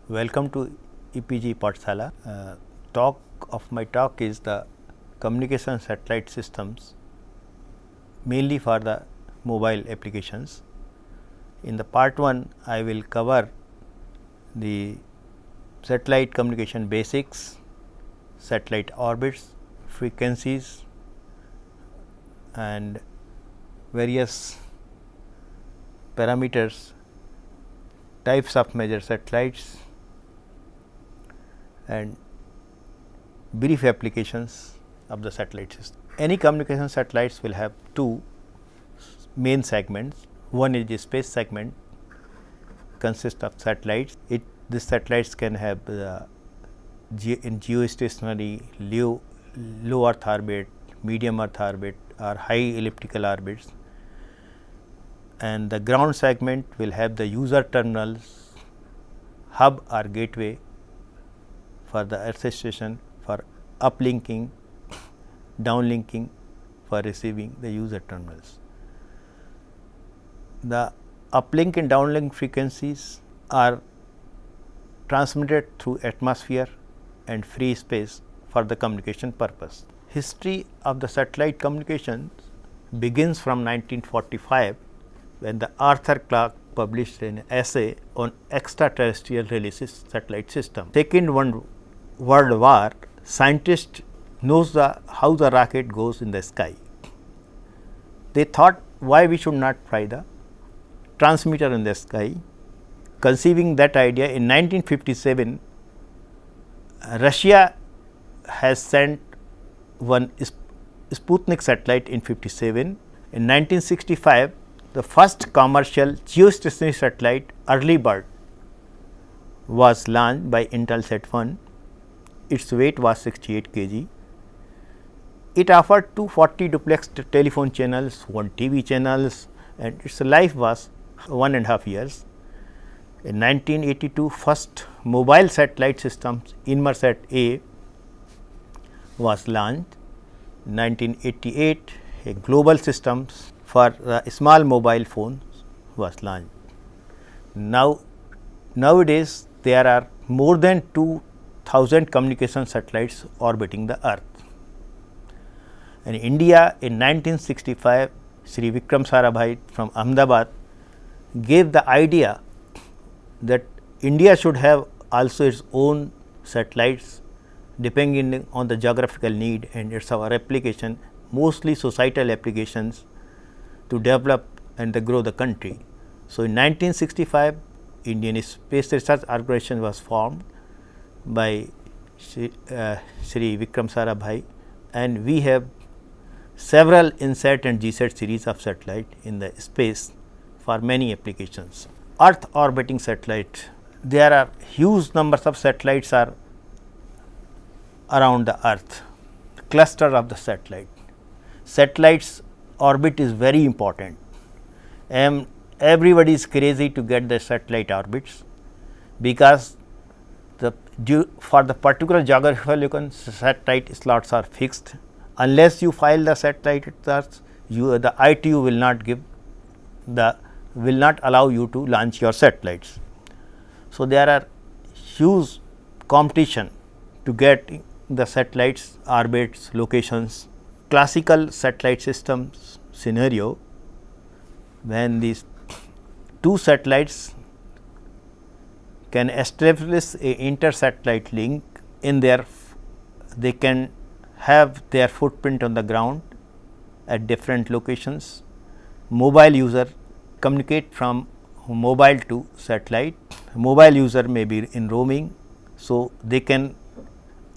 Welcome to EPG Pathshala. Talk of my talk is the communication satellite systems, mainly for the mobile applications. In the part 1, I will cover the satellite communication basics, satellite orbits, frequencies, and various parameters, types of major satellites, and brief applications of the satellite system. Any communication satellites will have two main segments. One is the space segment, consists of satellites. These satellites can have in geostationary, low Earth orbit, medium Earth orbit, or high elliptical orbits. And the ground segment will have the user terminals, hub or gateway for the earth station for uplinking, downlinking for receiving the user terminals. The uplink and downlink frequencies are transmitted through atmosphere and free space for the communication purpose. History of the satellite communications begins from 1945, when the Arthur Clarke published an essay on extraterrestrial releases satellite system. Second World War, scientists knows how the rocket goes in the sky. They thought, why we should not try the transmitter in the sky. Conceiving that idea, in 1957, Russia has sent one Sputnik satellite in 57. In 1965, the first commercial geostationary satellite, Early Bird, was launched by Intelsat 1. Its weight was 68 kg. It offered 240 duplex telephone channels, 1 TV channels, and its life was 1.5 years. In 1982, first mobile satellite systems, Inmarsat A, was launched. In 1988, a global systems for the small mobile phones was launched. Nowadays, there are more than 2,000 communication satellites orbiting the Earth. In India, in 1965, Sri Vikram Sarabhai from Ahmedabad gave the idea that India should have also its own satellites depending on the geographical need, and its our application, mostly societal applications to develop and grow the country. So, in 1965, Indian Space Research Organization was formed by Sri Vikram Sarabhai, and we have several INSAT and GSAT series of satellite in the space for many applications. Earth orbiting satellite, there are huge numbers of satellites are around the Earth, cluster of the satellite. Satellites orbit is very important, and everybody is crazy to get the satellite orbits, because for the particular geographical location, satellite slots are fixed. Unless you file the satellite slots, the ITU will not allow you to launch your satellites. So, there are huge competition to get the satellites orbits locations. Classical satellite systems scenario, when these two satellites can establish a inter-satellite link in they can have their footprint on the ground at different locations. Mobile user communicate from mobile to satellite. Mobile user may be in roaming, so they can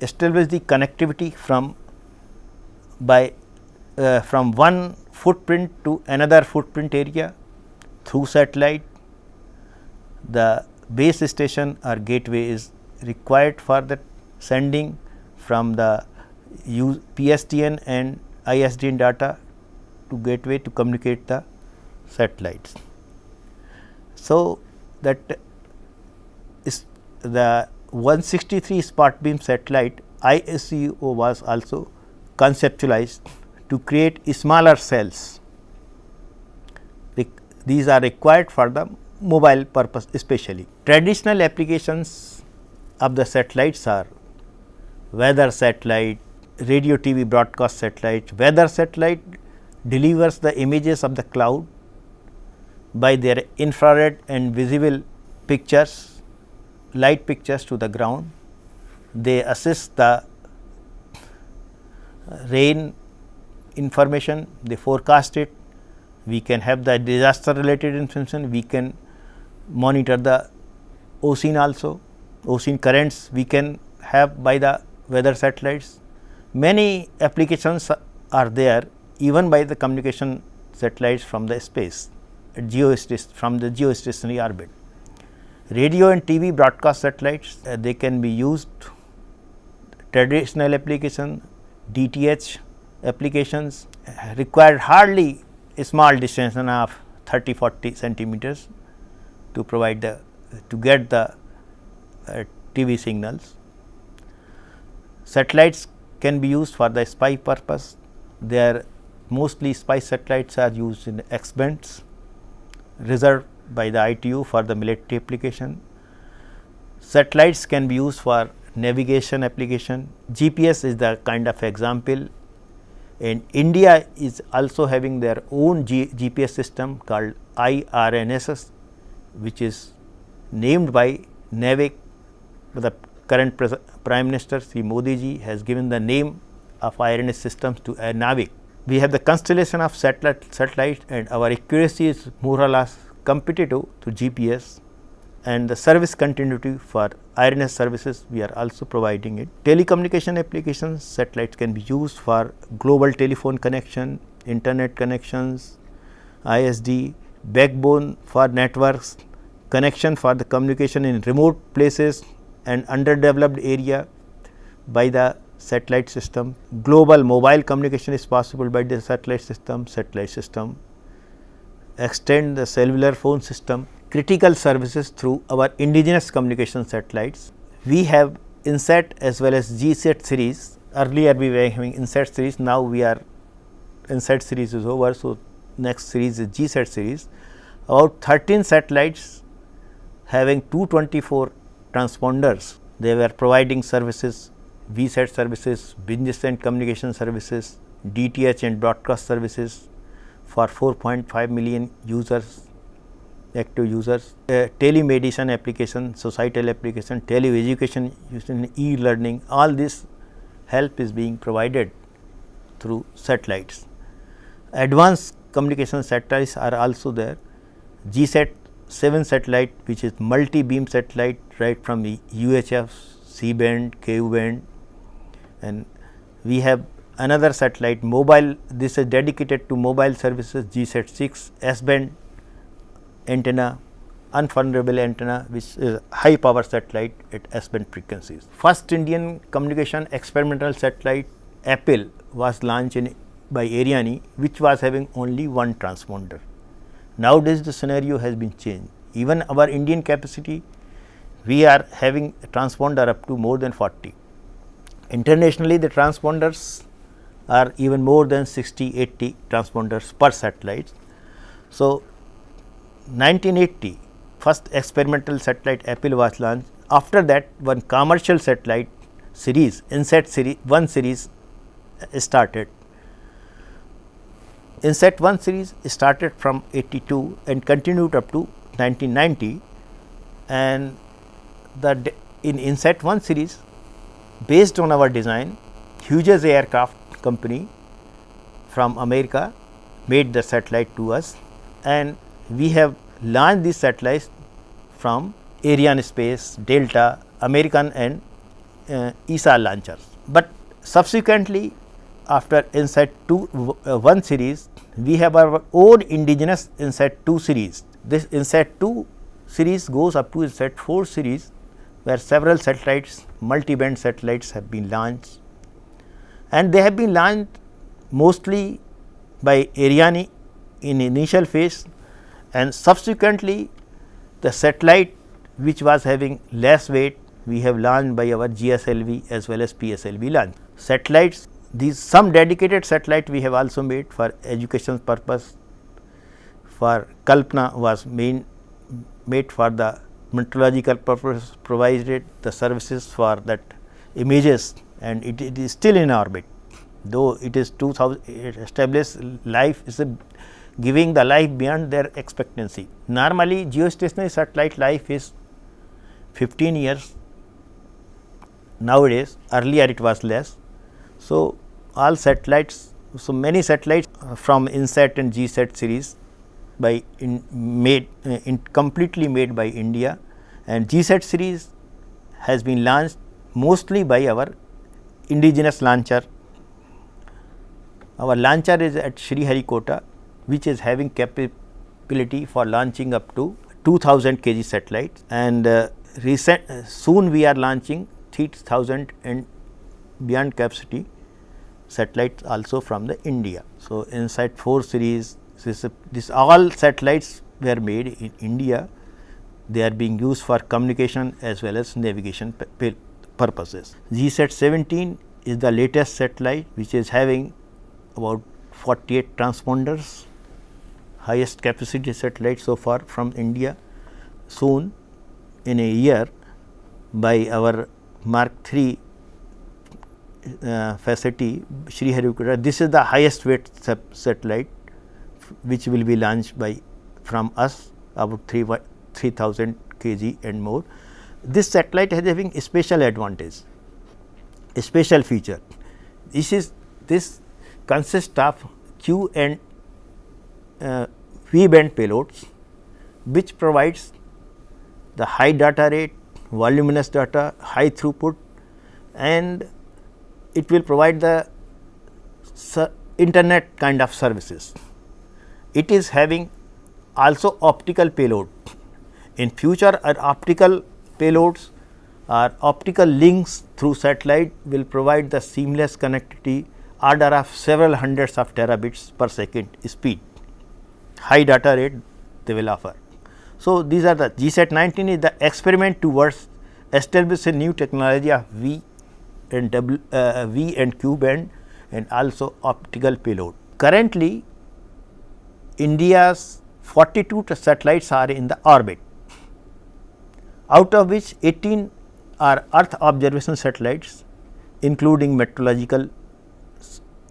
establish the connectivity from one footprint to another footprint area through satellite. The base station or gateway is required for the sending from the PSTN and ISDN data to gateway to communicate the satellites. So, that is the 163 spot beam satellite ISCO was also conceptualized to create smaller cells. These are required for the mobile purpose especially. Traditional applications of the satellites are weather satellite, radio TV broadcast satellite. Weather satellite delivers the images of the cloud by their infrared and visible pictures, light pictures to the ground. They assist the rain information, they forecast it. We can have the disaster related information, we can monitor the ocean also, ocean currents we can have by the weather satellites. Many applications are there even by the communication satellites from the space, from the geostationary orbit. Radio and TV broadcast satellites, they can be used traditional application, DTH applications require hardly a small distance of 30-40 centimeters to provide the get the TV signals. Satellites can be used for the spy purpose. They are mostly spy satellites are used in X-bands reserved by the ITU for the military application. Satellites can be used for navigation application. GPS is the kind of example, and India is also having their own GPS system called IRNSS, which is named by NAVIC. The current Prime Minister Sri Modi ji has given the name of IRNS systems to NAVIC. We have the constellation of satellites, and our accuracy is more or less competitive to GPS, and the service continuity for IRNS services we are also providing it. Telecommunication applications, satellites can be used for global telephone connection, internet connections, ISD, backbone for networks, connection for the communication in remote places and underdeveloped area by the satellite system. Global mobile communication is possible by the satellite system. Extend the cellular phone system. Critical services through our indigenous communication satellites. We have INSAT as well as GSAT series. Earlier we were having INSAT series, now we are INSAT series is over. So, next series is GSAT series. About 13 satellites having 224 transponders. They were providing services, VSAT services, business and communication services, DTH and broadcast services for 4.5 million users, active users, telemedicine application, societal application, tele-education, e-learning, all this help is being provided through satellites. Advanced communication satellites are also there. GSAT 7 satellite, which is multi-beam satellite right from the UHF, C-band, Ku-band, and we have another satellite mobile. This is dedicated to mobile services, GSAT 6 S-band antenna, unfundable antenna, which is high power satellite at S-band frequencies. First Indian communication experimental satellite Apple was launched by Ariane, which was having only one transponder. Nowadays the scenario has been changed. Even our Indian capacity, we are having a transponder up to more than 40. Internationally the transponders are even more than 60-80 transponders per satellite. So, 1980 first experimental satellite Apple was launched. After that one commercial satellite series, INSAT series 1 series started. INSAT 1 series started from 82 and continued up to 1990, and in INSAT 1 series, based on our design, Hughes Aircraft company from America made the satellite to us, and we have launched these satellites from Arianespace, Delta, American and ESA launchers. But subsequently, after INSAT 1 series, we have our own indigenous INSAT 2 series. This INSAT 2 series goes up to INSAT 4 series, where several satellites, multi-band satellites have been launched, and they have been launched mostly by Ariane in initial phase, and subsequently the satellite which was having less weight, we have launched by our GSLV as well as PSLV launch. Satellites, these some dedicated satellite we have also made for education purpose. For Kalpana was made for the meteorological purpose, provided the services for that images, and it is still in orbit. Though it is 2000, it established life is giving the life beyond their expectancy. Normally, geostationary satellite life is 15 years nowadays. Earlier it was less. So, all satellites, so many satellites from INSAT and GSAT series completely made by India, and GSAT series has been launched mostly by our indigenous launcher. Our launcher is at Sriharikota, which is having capability for launching up to 2000 kg satellites, and soon we are launching 3000 and beyond capacity satellites also from the India. So, INSAT 4 series, this all satellites were made in India. They are being used for communication as well as navigation purposes. GSAT 17 is the latest satellite, which is having about 48 transponders, highest capacity satellite so far from India. Soon in a year, by our Mark 3 facility Sriharikota, this is the highest weight satellite which will be launched by from us, about 3000 kg and more. This satellite has having a special advantage, a special feature. This consists of Q and V band payloads, which provides the high data rate, voluminous data, high throughput, and it will provide the internet kind of services. It is having also optical payload. In future, our optical payloads or optical links through satellite will provide the seamless connectivity order of several hundreds of terabits per second speed, high data rate they will offer. So, these are the GSAT 19 is the experiment towards establishing new technology of V and Q band and also optical payload. Currently, India's 42 satellites are in the orbit, out of which 18 are Earth observation satellites, including meteorological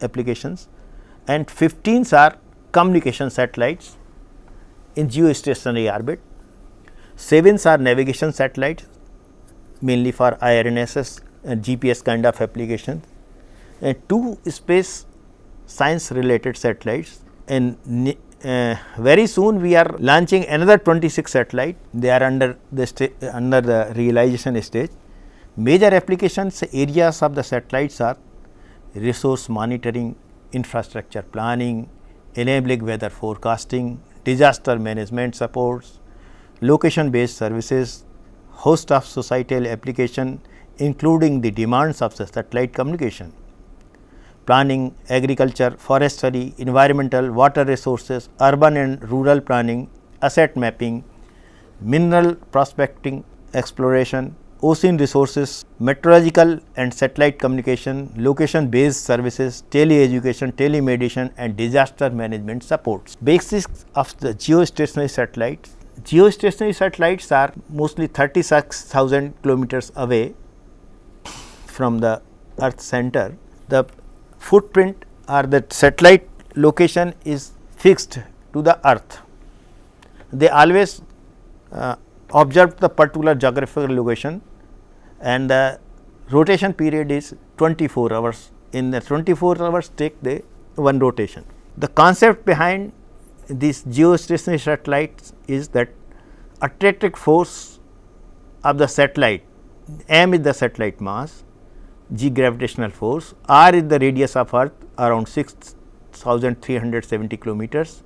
applications, and 15 are communication satellites in geostationary orbit. 7 are navigation satellites, mainly for IRNSS and GPS kind of applications, and 2 space science related satellites, and very soon we are launching another 26 satellites. They are under the realization stage. Major applications areas of the satellites are resource monitoring, infrastructure planning, enabling weather forecasting, disaster management supports, location based services, host of societal application including the demands of the satellite communication, planning, agriculture, forestry, environmental, water resources, urban and rural planning, asset mapping, mineral prospecting, exploration, ocean resources, meteorological and satellite communication, location based services, tele-education, telemedicine and disaster management supports. Basics of the geostationary satellites. Geostationary satellites are mostly 36,000 kilometers away from the earth center. The footprint or the satellite location is fixed to the earth. They always observe the particular geographical location, and the rotation period is 24 hours. In the 24 hours take the one rotation. The concept behind these geostationary satellites is that attractive force of the satellite, m is the satellite mass, g gravitational force, r is the radius of earth around 6,370 kilometers,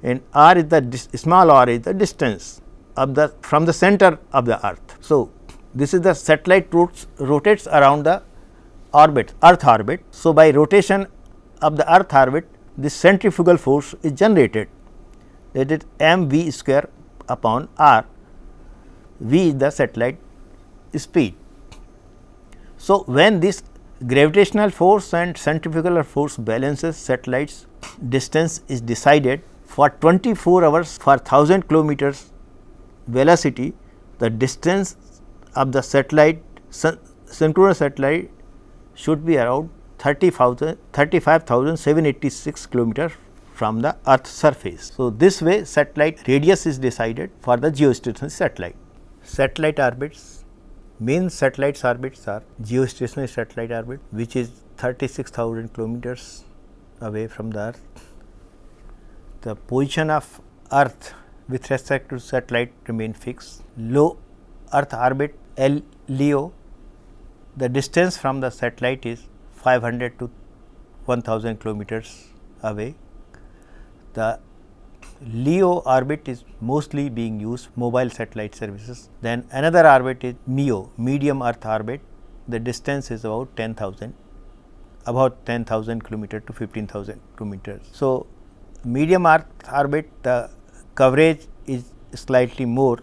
and r is the small r is the distance of the from the center of the earth. So, this is the satellite rotates around the orbit, earth orbit. So, by rotation of the earth orbit, this centrifugal force is generated, that is m v square upon r. V is the satellite speed. So, when this gravitational force and centrifugal force balances, satellites distance is decided for 24 hours for 1000 kilometers velocity the distance of the satellite, synchronous satellite, should be around 35,786 kilometers from the Earth's surface. So, this way satellite radius is decided for the geostationary satellite. Satellite orbits, main satellites orbits are geostationary satellite orbit, which is 36,000 kilometers away from the Earth. The position of Earth with respect to satellite remain fixed. Low Earth orbit LEO, the distance from the satellite is 500 to 1000 kilometers away. The LEO orbit is mostly being used mobile satellite services. Then another orbit is MEO, medium Earth orbit. The distance is about 10,000 kilometers to 15,000 kilometers. So, medium Earth orbit, the coverage is slightly more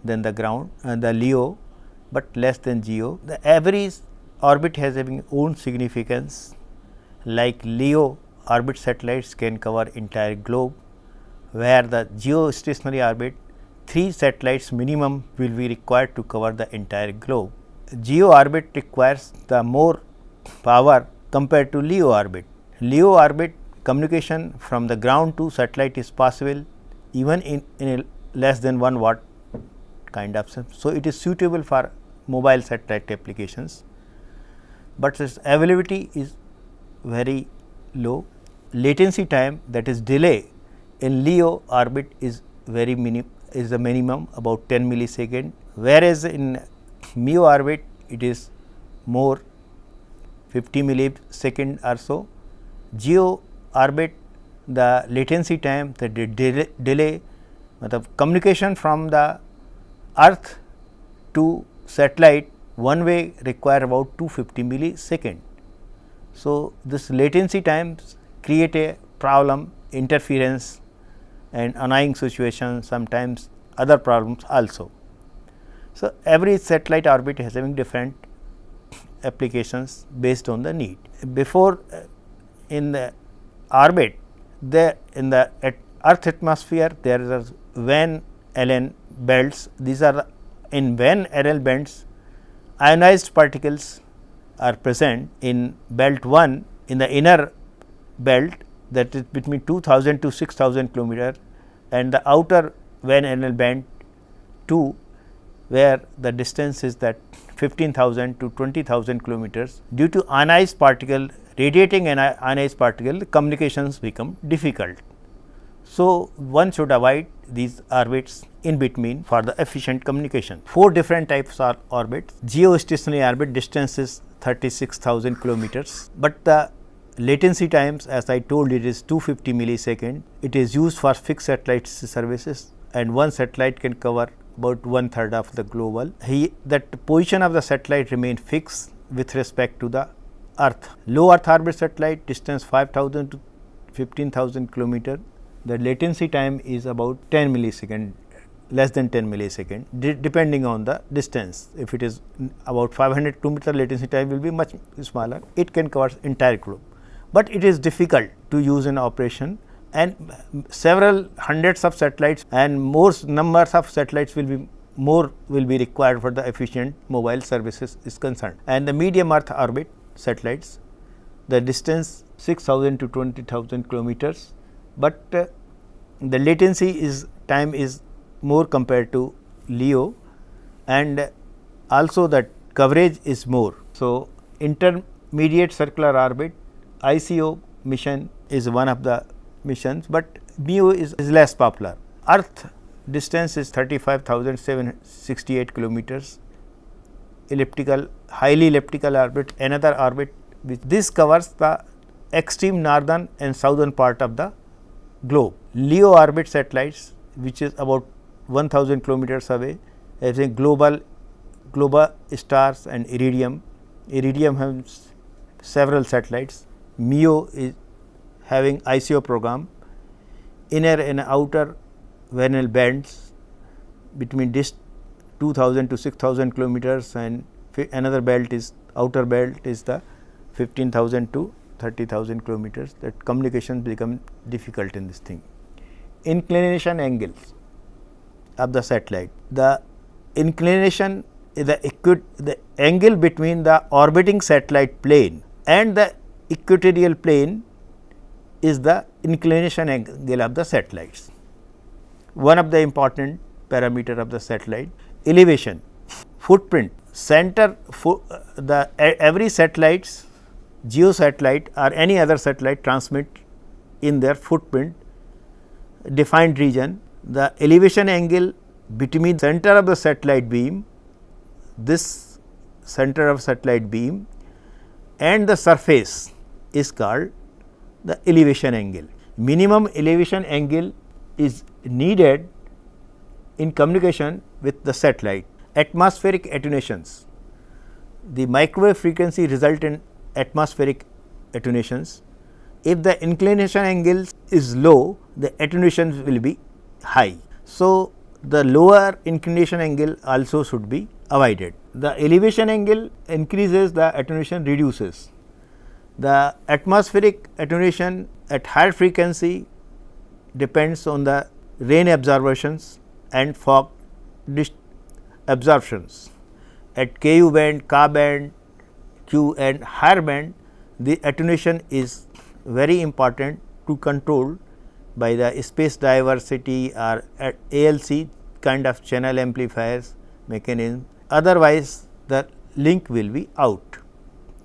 than the ground and the LEO, but less than GEO. The average orbit has having own significance, like LEO orbit satellites can cover entire globe, where the geostationary orbit 3 satellites minimum will be required to cover the entire globe. GEO orbit requires the more power compared to LEO orbit. LEO orbit communication from the ground to satellite is possible even in a less than 1 watt kind of system. So, it is suitable for mobile satellite applications, but its availability is very low. Latency time, that is delay, in LEO orbit is very the minimum about 10 millisecond, whereas in MEO orbit it is more 50 millisecond or so. GEO orbit, the latency time, the delay, the communication from the Earth to satellite one way require about 250 millisecond. So, this latency times create a problem, interference and annoying situation, sometimes other problems also. So, every satellite orbit has having different applications based on the need. Before in the orbit, in the Earth atmosphere there is Van Allen belts. These are in Van Allen belts, ionized particles are present in belt 1 in the inner belt, that is between 2000 to 6000 kilometer, and the outer Van Allen belt 2, where the distance is that 15,000 to 20,000 kilometers. Due to ionized particle, radiating an ionized particle, the communications become difficult. So, one should avoid these orbits in between for the efficient communication. 4 different types of orbits. Geostationary orbit distance is 36,000 kilometers, but the latency times, as I told, it is 250 millisecond. It is used for fixed satellite services, and one satellite can cover about 1/3 of the global. That position of the satellite remain fixed with respect to the Earth. Low Earth orbit satellite distance 5,000 to 15,000 kilometer. The latency time is about 10 millisecond, less than 10 millisecond, depending on the distance. If it is about 500 kilometer, latency time will be much smaller. It can cover entire globe, but it is difficult to use in operation, and several hundreds of satellites and more numbers of satellites will be required for the efficient mobile services is concerned. And the medium Earth orbit satellites, the distance 6,000 to 20,000 kilometers, but the latency time is more compared to LEO, and also that coverage is more. So, intermediate circular orbit ICO mission is one of the missions, but MEO is less popular. Earth distance is 35,768 kilometers. Highly elliptical orbit, another orbit, which this covers the extreme northern and southern part of the globe. LEO orbit satellites, which is about 1000 kilometers away, as a global stars and Iridium. Iridium has several satellites. MEO is having ICO program. Inner and outer vernal bands between 2000 to 6000 kilometers, and another belt is outer belt is the 15,000 to 30,000 kilometers. That communication become difficult in this thing. Inclination angles of the satellite. The inclination is the angle between the orbiting satellite plane and the equatorial plane is the inclination angle of the satellites. One of the important parameter of the satellite. Elevation, footprint, center, every satellites, geosatellite or any other satellite transmit in their footprint defined region. The elevation angle between center of the satellite beam, this center of satellite beam and the surface is called the elevation angle. Minimum elevation angle is needed in communication with the satellite. Atmospheric attenuations, the microwave frequency result in atmospheric attenuations. If the inclination angle is low, the attenuation will be high. So, the lower inclination angle also should be avoided. The elevation angle increases, the attenuation reduces. The atmospheric attenuation at higher frequency depends on the rain observations and fog absorptions. At Ku band, Ka band, Q and higher band, the attenuation is very important to control by the space diversity or ALC kind of channel amplifiers mechanism. Otherwise, the link will be out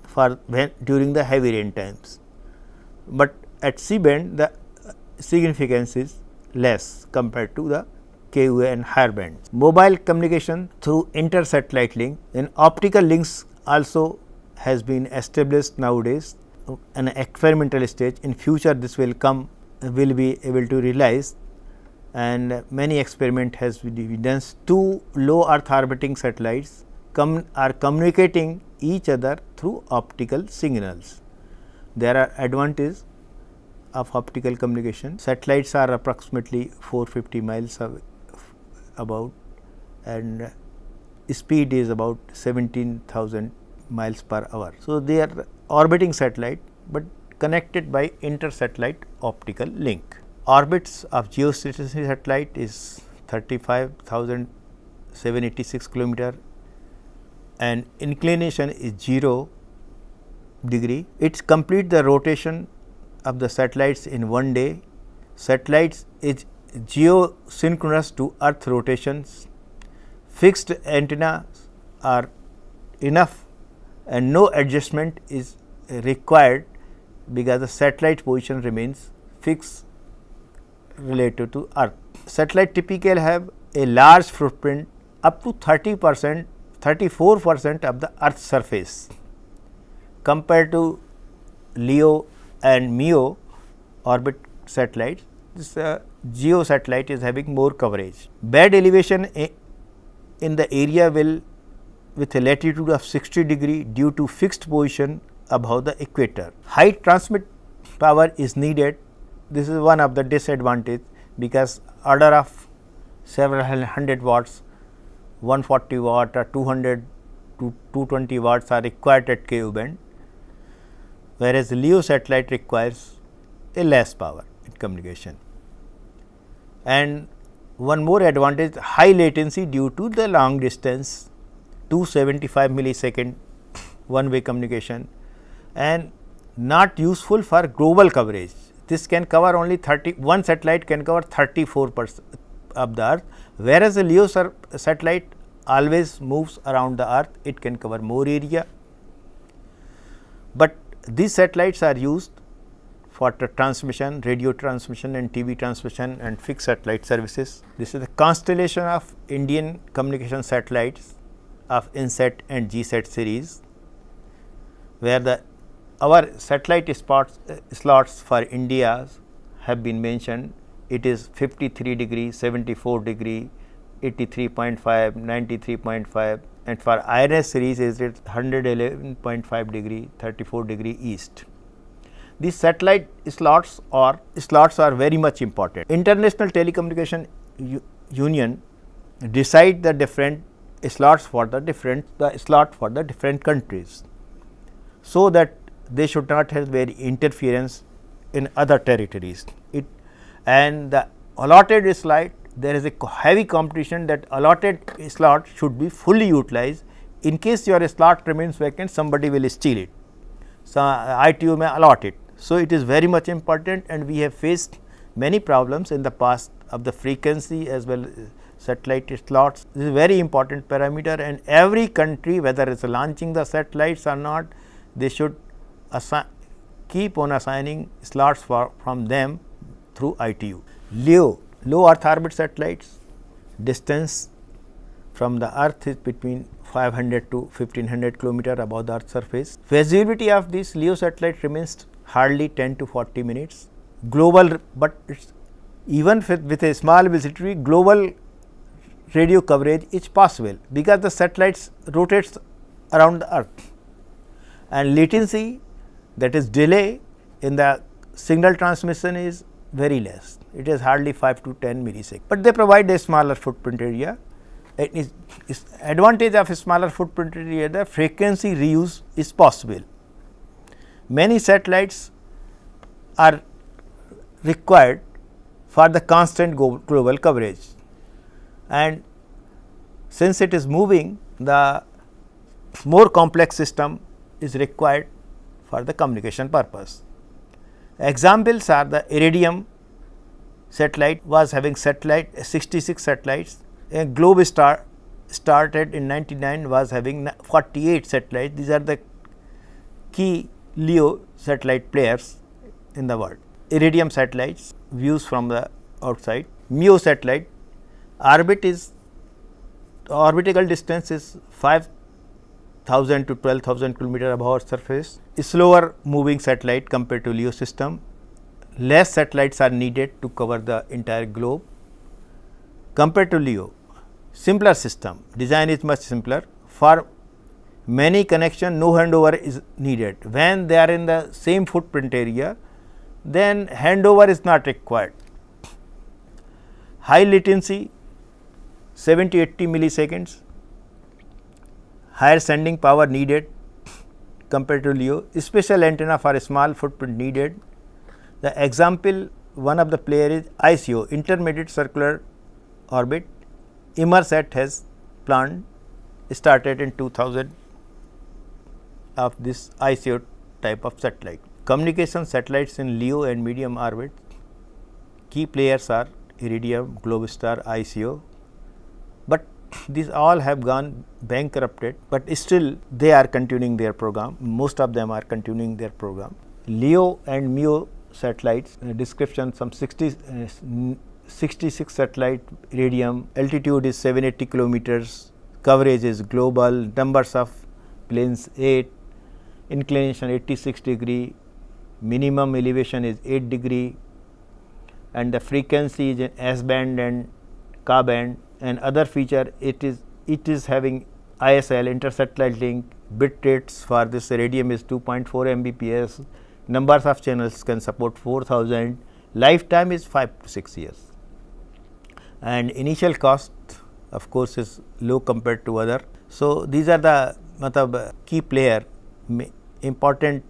for during the heavy rain times, but at C band the significance is less compared to the Ku and higher bands. Mobile communication through inter-satellite link, and optical links also has been established nowadays an experimental stage. In future this will be able to realize, and many experiment has been evidenced. Two low earth orbiting satellites are communicating each other through optical signals. There are advantages of optical communication. Satellites are approximately 450 miles about, and speed is about 17,000 miles per hour. So, they are orbiting satellite, but connected by inter-satellite optical link. Orbits of geostationary satellite is 35,786 kilometer and inclination is 0 degree. It complete the rotation of the satellites in one day. Satellites is geosynchronous to earth rotations. Fixed antennas are enough and no adjustment is required because the satellite position remains fixed related to earth. Satellite typically have a large footprint up to 34% of the earth's surface compared to LEO and MEO orbit satellites. This GEO satellite is having more coverage. Bad elevation in the area with a latitude of 60 degree due to fixed position above the equator. High transmit power is needed. This is one of the disadvantage because order of several hundred watts, 140 watt or 200 to 220 watts are required at Ku band, whereas LEO satellite requires a less power in communication. And one more advantage, high latency due to the long distance, 275 millisecond one way communication, and not useful for global coverage. This can cover only one satellite can cover 34% of the earth, whereas the LEO satellite always moves around the earth, it can cover more area. But these satellites are used for transmission, radio transmission and TV transmission and fixed satellite services. This is the constellation of Indian communication satellites of INSAT and GSAT series, where our satellite slots for India have been mentioned. It is 53 degree, 74 degree, 83.5, 93.5, and for IRS series is it 111.5 degree, 34 degree east. These satellite slots are very much important. International Telecommunication Union decide the different slots for the different countries, so that they should not have very interference in other territories. And the allotted there is a heavy competition that allotted slot should be fully utilized. In case your slot remains vacant, somebody will steal it. So, ITU may allot it. So, it is very much important, and we have faced many problems in the past of the frequency as well satellite slots. This is a very important parameter, and every country, whether it is launching the satellites or not, they should keep on assigning slots from them through ITU. LEO, low Earth orbit satellites, distance from the Earth is between 500 to 1500 kilometer above the Earth's surface. Visibility of this LEO satellite remains hardly 10 to 40 minutes. Global, but even with a small visibility, global radio coverage is possible, because the satellites rotates around the Earth, and latency, that is delay in the signal transmission, is very less. It is hardly 5 to 10 milliseconds, but they provide a smaller footprint area. Advantage of a smaller footprint area, the frequency reuse is possible. Many satellites are required for the constant global coverage, and since it is moving, the more complex system is required for the communication purpose. Examples are the Iridium satellite was having 66 satellites. A Globestar started in 99 was having 48 satellites. These are the key LEO satellite players in the world. Iridium satellites, views from the outside. MEO satellite, orbital distance is 5,000 to 12,000 kilometer above Earth's surface. Slower moving satellite compared to LEO system. Less satellites are needed to cover the entire globe compared to LEO. Simpler system, design is much simpler. For many connection, no handover is needed. When they are in the same footprint area, then handover is not required. High latency, 70-80 milliseconds, higher sending power needed compared to LEO. Special antenna for a small footprint needed. The example, one of the player is ICO, intermediate circular orbit. Inmarsat has started in 2000 of this ICO type of satellite. Communication satellites in LEO and medium orbit, key players are Iridium, Globestar, ICO, but these all have gone bankrupted, but still they are continuing their program. Most of them are continuing their program. LEO and MEO satellites, description, some 66 satellite Iridium, altitude is 780 kilometers, coverage is global, numbers of planes 8, inclination 86 degree, minimum elevation is 8 degree, and the frequency is in S band and Ka band, and other feature, it is having ISL, intersatellite link. Bit rates for this Iridium is 2.4 Mbps, numbers of channels can support 4000, lifetime is 5 to 6 years, and initial cost of course is low compared to other. So, these are the key player, important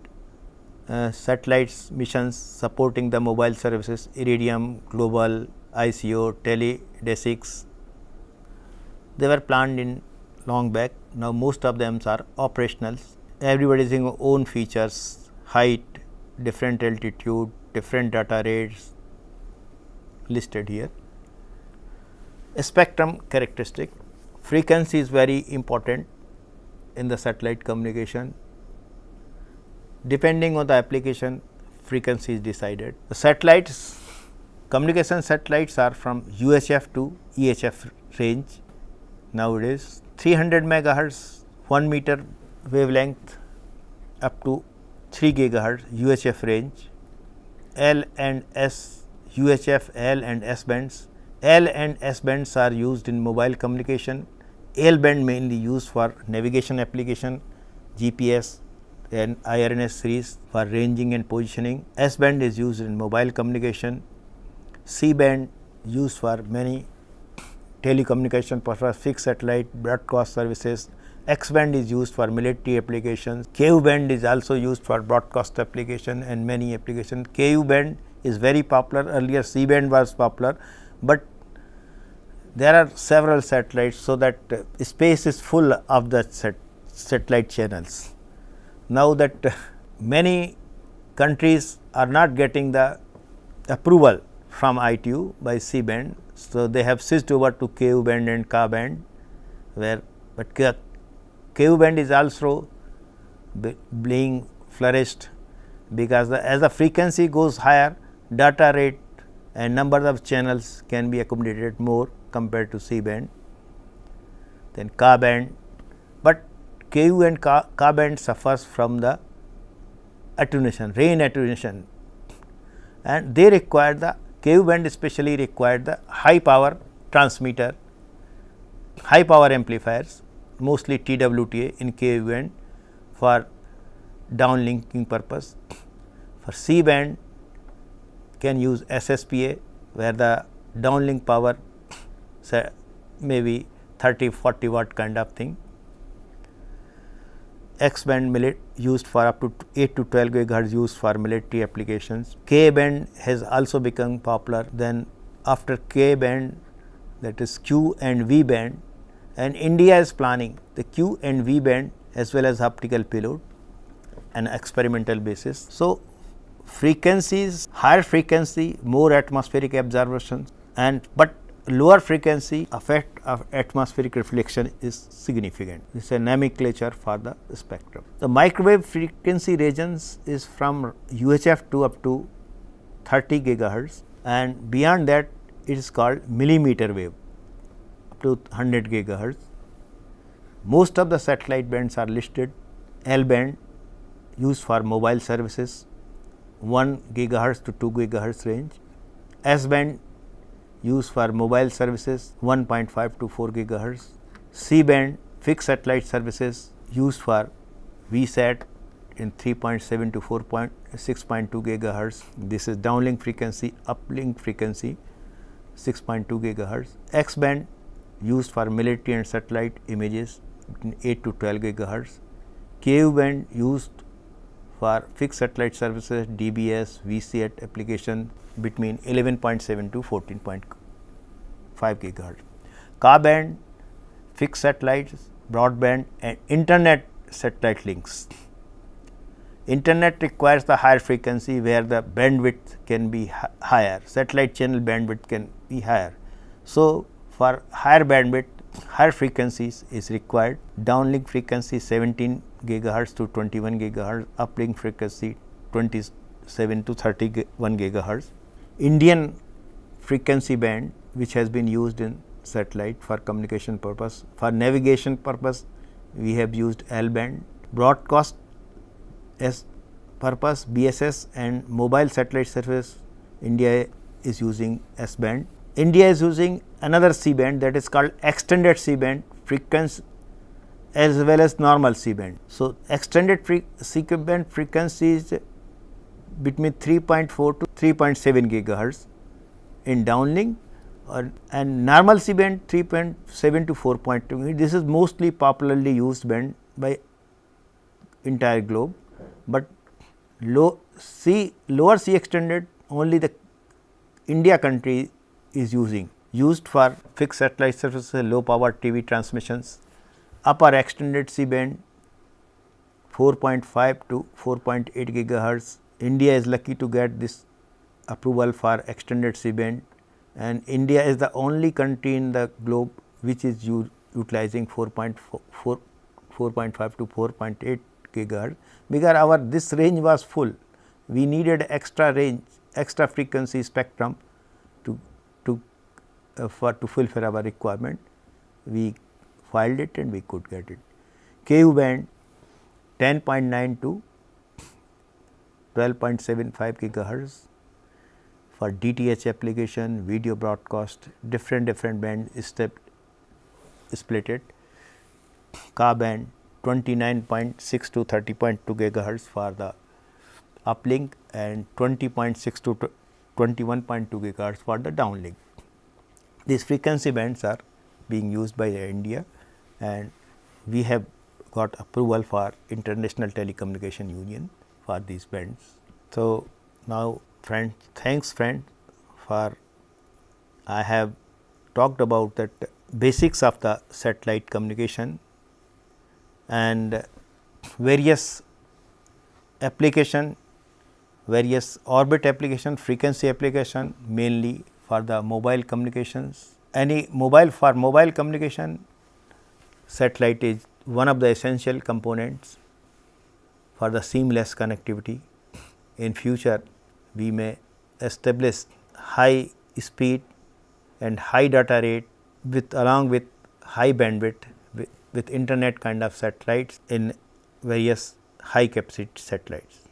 satellites missions supporting the mobile services, Iridium, Global, ICO, Teledesics. They were planned in long back. Now, most of them are operational. Everybody is having own features, height, different altitude, different data rates listed here. A spectrum characteristic, frequency is very important in the satellite communication. Depending on the application, frequency is decided. The satellites, communication satellites are from UHF to EHF range. Nowadays 300 megahertz, 1 meter wavelength up to 3 gigahertz UHF range, L and S, UHF, L and S bands. L and S bands are used in mobile communication. L band mainly used for navigation application, GPS and IRNS series for ranging and positioning. S band is used in mobile communication. C band used for many telecommunication purpose, fixed satellite broadcast services. X band is used for military applications. Ku band is also used for broadcast application and many applications. Ku band is very popular. Earlier C band was popular, but there are several satellites, so that space is full of the satellite channels. Now that many countries are not getting the approval from ITU by C band, so they have switched over to Ku band and Ka band, where but Ku band is also being flourished, because as the frequency goes higher, data rate and number of channels can be accommodated more compared to C band. Then Ka band, but Ku and Ka band suffers from the attenuation, rain attenuation, and they require the Ku band especially required the high power transmitter, high power amplifiers, mostly TWTA in Ku band for downlinking purpose. For C band can use SSPA, where the downlink power may be 30-40 watt kind of thing. X band used for up to 8 to 12 gigahertz used for military applications. K band has also become popular. Then after K band, that is Q and V band, and India is planning the Q and V band as well as optical payload on experimental basis. So frequencies, higher frequency, more atmospheric absorption, but lower frequency effect of atmospheric reflection is significant. This is a nomenclature for the spectrum. The microwave frequency ranges is from UHF to up to 30 gigahertz, and beyond that it is called millimeter wave up to 100 gigahertz. Most of the satellite bands are listed. L band used for mobile services, 1 gigahertz to 2 gigahertz range. S band used for mobile services, 1.5 to 4 gigahertz. C band fixed satellite services used for VSAT in 3.7 to 4.6.2 gigahertz. This is downlink frequency, uplink frequency 6.2 gigahertz. X band used for military and satellite images between 8 to 12 gigahertz. Ku band used for fixed satellite services, DBS, VSAT application between 11.7 to 14.5 gigahertz. Ka band fixed satellites, broadband and internet satellite links. Internet requires the higher frequency where the bandwidth can be higher, satellite channel bandwidth can be higher. So for higher bandwidth, higher frequencies is required. Downlink frequency 17 gigahertz to 21 gigahertz, uplink frequency 27 to 31 gigahertz. Indian frequency band, which has been used in satellite for communication purpose. For navigation purpose, we have used L band. Broadcast as purpose, BSS and mobile satellite service, India is using S band. India is using another C band, that is called extended C band frequency as well as normal C band. So extended C band frequency is between 3.4 to 3.7 gigahertz in downlink, and normal C band 3.7 to 4.2. This is mostly popularly used band by entire globe, but lower C extended only the India country is used for fixed satellite services, low power TV transmissions. Upper extended C band 4.5 to 4.8 gigahertz. India is lucky to get this approval for extended C band, and India is the only country in the globe which is utilizing 4.5 to 4.8 gigahertz, because this range was full. We needed extra range, extra frequency spectrum to fulfill our requirement. We filed it and we could get it. Ku band 10.9 to 12.75 gigahertz for DTH application, video broadcast, different band splitted. Ka band 29.6 to 30.2 gigahertz for the uplink and 20.6 to 21.2 gigahertz for the downlink. These frequency bands are being used by India, and we have got approval for International Telecommunication Union for these bands. So now thanks friend, for I have talked about that basics of the satellite communication and various application, various orbit application, frequency application, mainly for the mobile communications. For mobile communication, satellite is one of the essential components for the seamless connectivity. In future, we may establish high speed and high data rate along with high bandwidth with internet kind of satellites in various high capacity satellites.